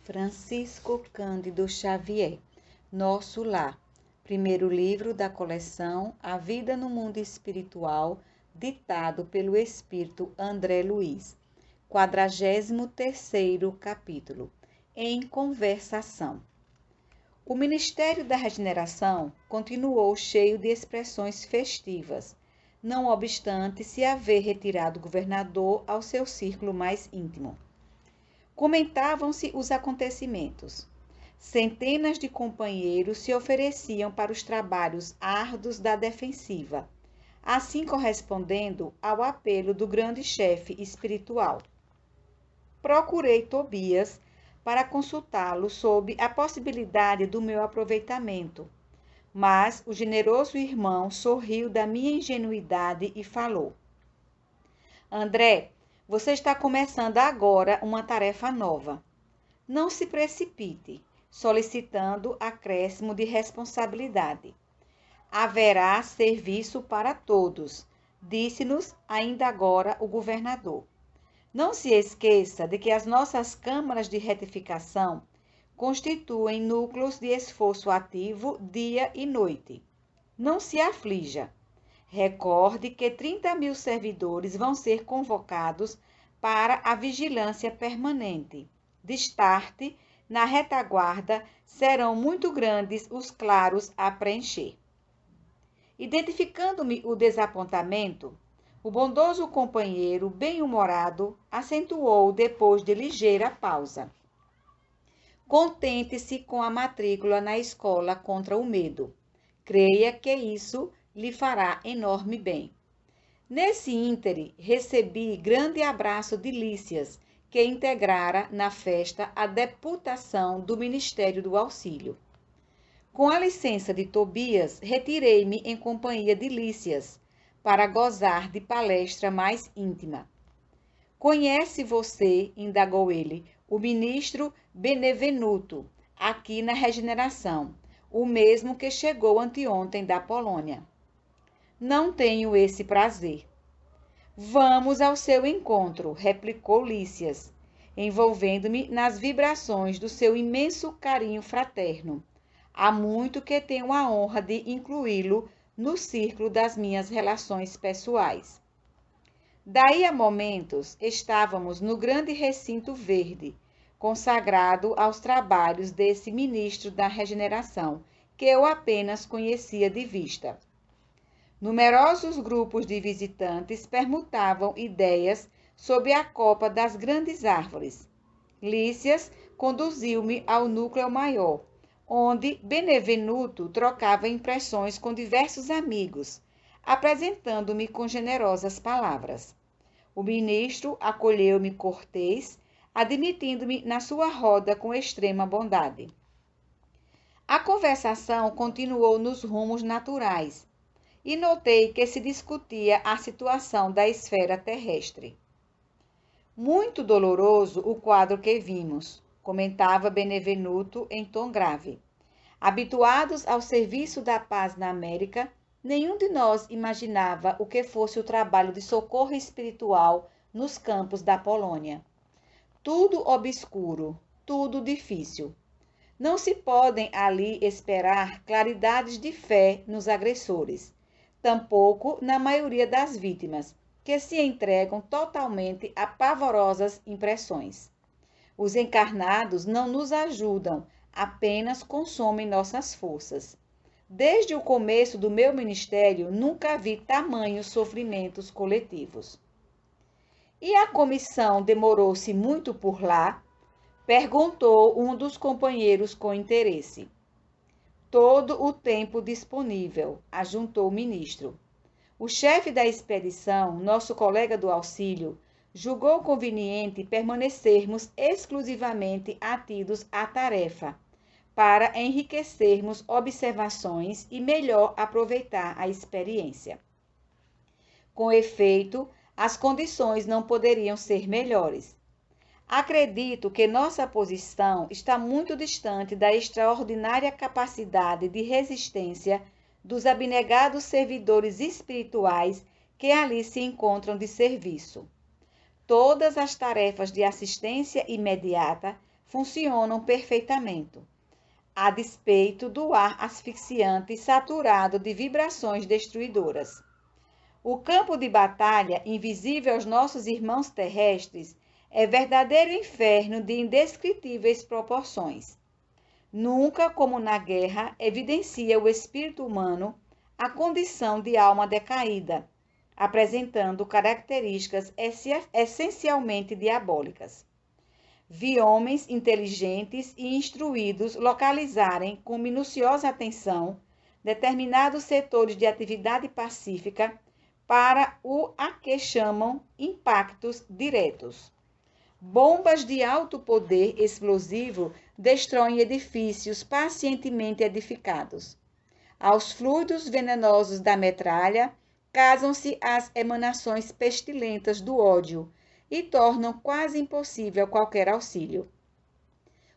Francisco Cândido Xavier, Nosso Lar, primeiro livro da coleção A Vida no Mundo Espiritual, ditado pelo Espírito André Luiz, 43º capítulo, em conversação. O Ministério da Regeneração continuou cheio de expressões festivas, não obstante se haver retirado o governador ao seu círculo mais íntimo. Comentavam-se os acontecimentos. Centenas de companheiros se ofereciam para os trabalhos árduos da defensiva, assim correspondendo ao apelo do grande chefe espiritual. Procurei Tobias para consultá-lo sobre a possibilidade do meu aproveitamento, mas o generoso irmão sorriu da minha ingenuidade e falou: André, você está começando agora uma tarefa nova. Não se precipite, solicitando acréscimo de responsabilidade. Haverá serviço para todos, disse-nos ainda agora o governador. Não se esqueça de que as nossas câmaras de retificação constituem núcleos de esforço ativo dia e noite. Não se aflija. Recorde que 30.000 servidores vão ser convocados para a vigilância permanente. Destarte, na retaguarda, serão muito grandes os claros a preencher. Identificando-me o desapontamento, o bondoso companheiro, bem-humorado, acentuou depois de ligeira pausa. Contente-se com a matrícula na escola contra o medo. Creia que isso lhe fará enorme bem. Nesse íntere, recebi grande abraço de Lícias, que integrara na festa a deputação do Ministério do Auxílio. Com a licença de Tobias, retirei-me em companhia de Lícias, para gozar de palestra mais íntima. Conhece você, indagou ele, o ministro Benevenuto, aqui na Regeneração, o mesmo que chegou anteontem da Polônia. Não tenho esse prazer. Vamos ao seu encontro, replicou Lícias, envolvendo-me nas vibrações do seu imenso carinho fraterno. Há muito que tenho a honra de incluí-lo no círculo das minhas relações pessoais. Daí a momentos, estávamos no grande recinto verde, consagrado aos trabalhos desse ministro da Regeneração, que eu apenas conhecia de vista. Numerosos grupos de visitantes permutavam ideias sob a copa das grandes árvores. Lícias conduziu-me ao núcleo maior, onde Benevenuto trocava impressões com diversos amigos, apresentando-me com generosas palavras. O ministro acolheu-me cortês, admitindo-me na sua roda com extrema bondade. A conversação continuou nos rumos naturais, e notei que se discutia a situação da esfera terrestre. Muito doloroso o quadro que vimos, comentava Benevenuto em tom grave. Habituados ao serviço da paz na América, nenhum de nós imaginava o que fosse o trabalho de socorro espiritual nos campos da Polônia. Tudo obscuro, tudo difícil. Não se podem ali esperar claridades de fé nos agressores, tampouco na maioria das vítimas, que se entregam totalmente a pavorosas impressões. Os encarnados não nos ajudam, apenas consomem nossas forças. Desde o começo do meu ministério, nunca vi tamanhos sofrimentos coletivos. E a comissão demorou-se muito por lá? Perguntou um dos companheiros com interesse. Todo o tempo disponível, ajuntou o ministro. O chefe da expedição, nosso colega do auxílio, julgou conveniente permanecermos exclusivamente atidos à tarefa, para enriquecermos observações e melhor aproveitar a experiência. Com efeito, as condições não poderiam ser melhores. Acredito que nossa posição está muito distante da extraordinária capacidade de resistência dos abnegados servidores espirituais que ali se encontram de serviço. Todas as tarefas de assistência imediata funcionam perfeitamente, a despeito do ar asfixiante e saturado de vibrações destruidoras. O campo de batalha, invisível aos nossos irmãos terrestres, é verdadeiro inferno de indescritíveis proporções. Nunca, como na guerra, evidencia o espírito humano a condição de alma decaída, apresentando características essencialmente diabólicas. Vi homens inteligentes e instruídos localizarem com minuciosa atenção determinados setores de atividade pacífica para o a que chamam impactos diretos. Bombas de alto poder explosivo destroem edifícios pacientemente edificados. Aos fluidos venenosos da metralha casam-se as emanações pestilentas do ódio e tornam quase impossível qualquer auxílio.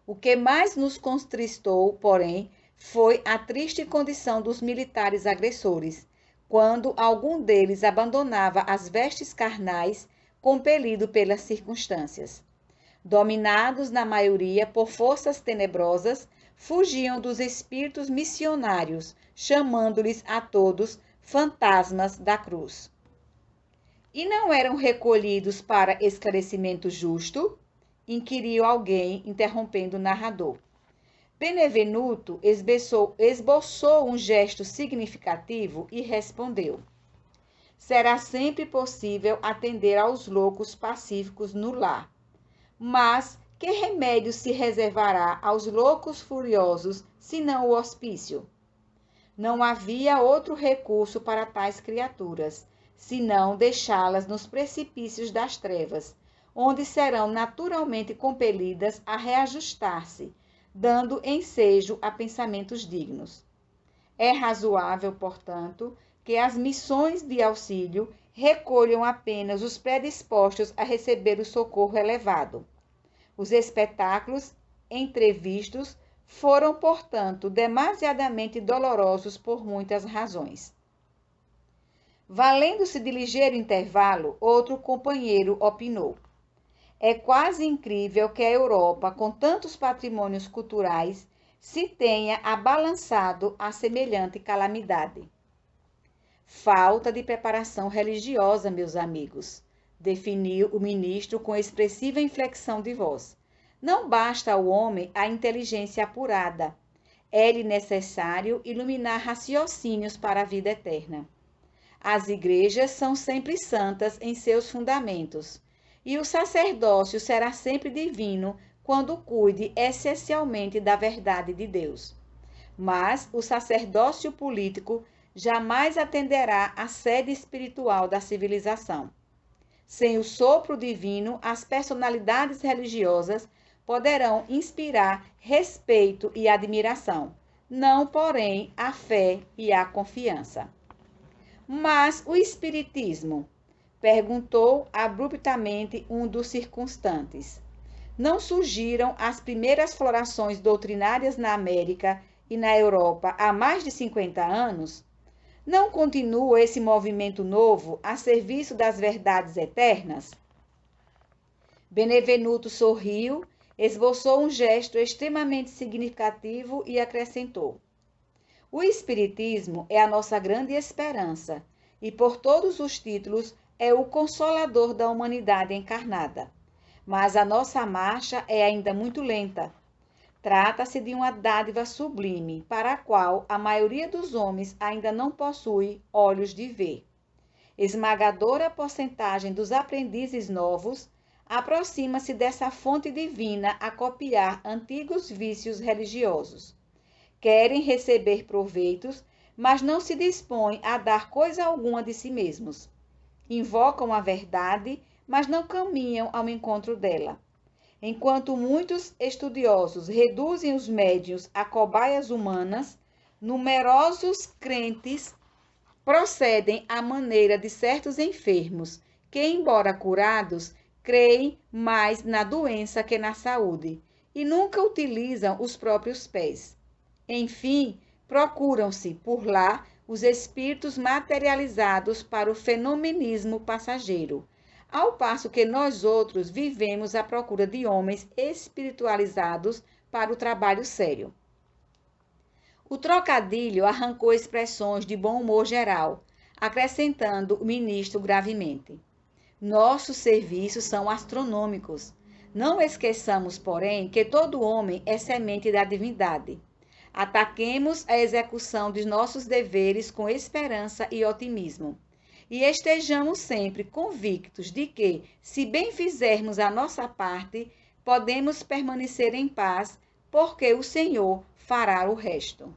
O que mais nos contristou, porém, foi a triste condição dos militares agressores, quando algum deles abandonava as vestes carnais, compelido pelas circunstâncias. Dominados, na maioria, por forças tenebrosas, fugiam dos espíritos missionários, chamando-lhes a todos fantasmas da cruz. E não eram recolhidos para esclarecimento justo? Inquiriu alguém, interrompendo o narrador. Benevenuto esboçou um gesto significativo e respondeu: será sempre possível atender aos loucos pacíficos no lar. Mas que remédio se reservará aos loucos furiosos, senão o hospício? Não havia outro recurso para tais criaturas, senão deixá-las nos precipícios das trevas, onde serão naturalmente compelidas a reajustar-se, dando ensejo a pensamentos dignos. É razoável, portanto, que as missões de auxílio recolham apenas os predispostos a receber o socorro elevado. Os espetáculos entrevistos foram, portanto, demasiadamente dolorosos por muitas razões. Valendo-se de ligeiro intervalo, outro companheiro opinou: é quase incrível que a Europa, com tantos patrimônios culturais, se tenha abalançado a semelhante calamidade. Falta de preparação religiosa, meus amigos, definiu o ministro com expressiva inflexão de voz. Não basta ao homem a inteligência apurada. É-lhe necessário iluminar raciocínios para a vida eterna. As igrejas são sempre santas em seus fundamentos, e o sacerdócio será sempre divino quando cuide essencialmente da verdade de Deus. Mas o sacerdócio político jamais atenderá à sede espiritual da civilização. Sem o sopro divino, as personalidades religiosas poderão inspirar respeito e admiração, não, porém, a fé e a confiança. Mas o espiritismo? Perguntou abruptamente um dos circunstantes. Não surgiram as primeiras florações doutrinárias na América e na Europa há mais de 50 anos? Não continua esse movimento novo a serviço das verdades eternas? Benevenuto sorriu, esboçou um gesto extremamente significativo e acrescentou: o Espiritismo é a nossa grande esperança e, por todos os títulos, é o consolador da humanidade encarnada. Mas a nossa marcha é ainda muito lenta. Trata-se de uma dádiva sublime, para a qual a maioria dos homens ainda não possui olhos de ver. Esmagadora porcentagem dos aprendizes novos aproxima-se dessa fonte divina a copiar antigos vícios religiosos. Querem receber proveitos, mas não se dispõem a dar coisa alguma de si mesmos. Invocam a verdade, mas não caminham ao encontro dela. Enquanto muitos estudiosos reduzem os médiuns a cobaias humanas, numerosos crentes procedem à maneira de certos enfermos, que, embora curados, creem mais na doença que na saúde, e nunca utilizam os próprios pés. Enfim, procuram-se por lá os espíritos materializados para o fenomenismo passageiro, ao passo que nós outros vivemos à procura de homens espiritualizados para o trabalho sério. O trocadilho arrancou expressões de bom humor geral, acrescentando o ministro gravemente: nossos serviços são astronômicos. Não esqueçamos, porém, que todo homem é semente da divindade. Ataquemos a execução de nossos deveres com esperança e otimismo. E estejamos sempre convictos de que, se bem fizermos a nossa parte, podemos permanecer em paz, porque o Senhor fará o resto.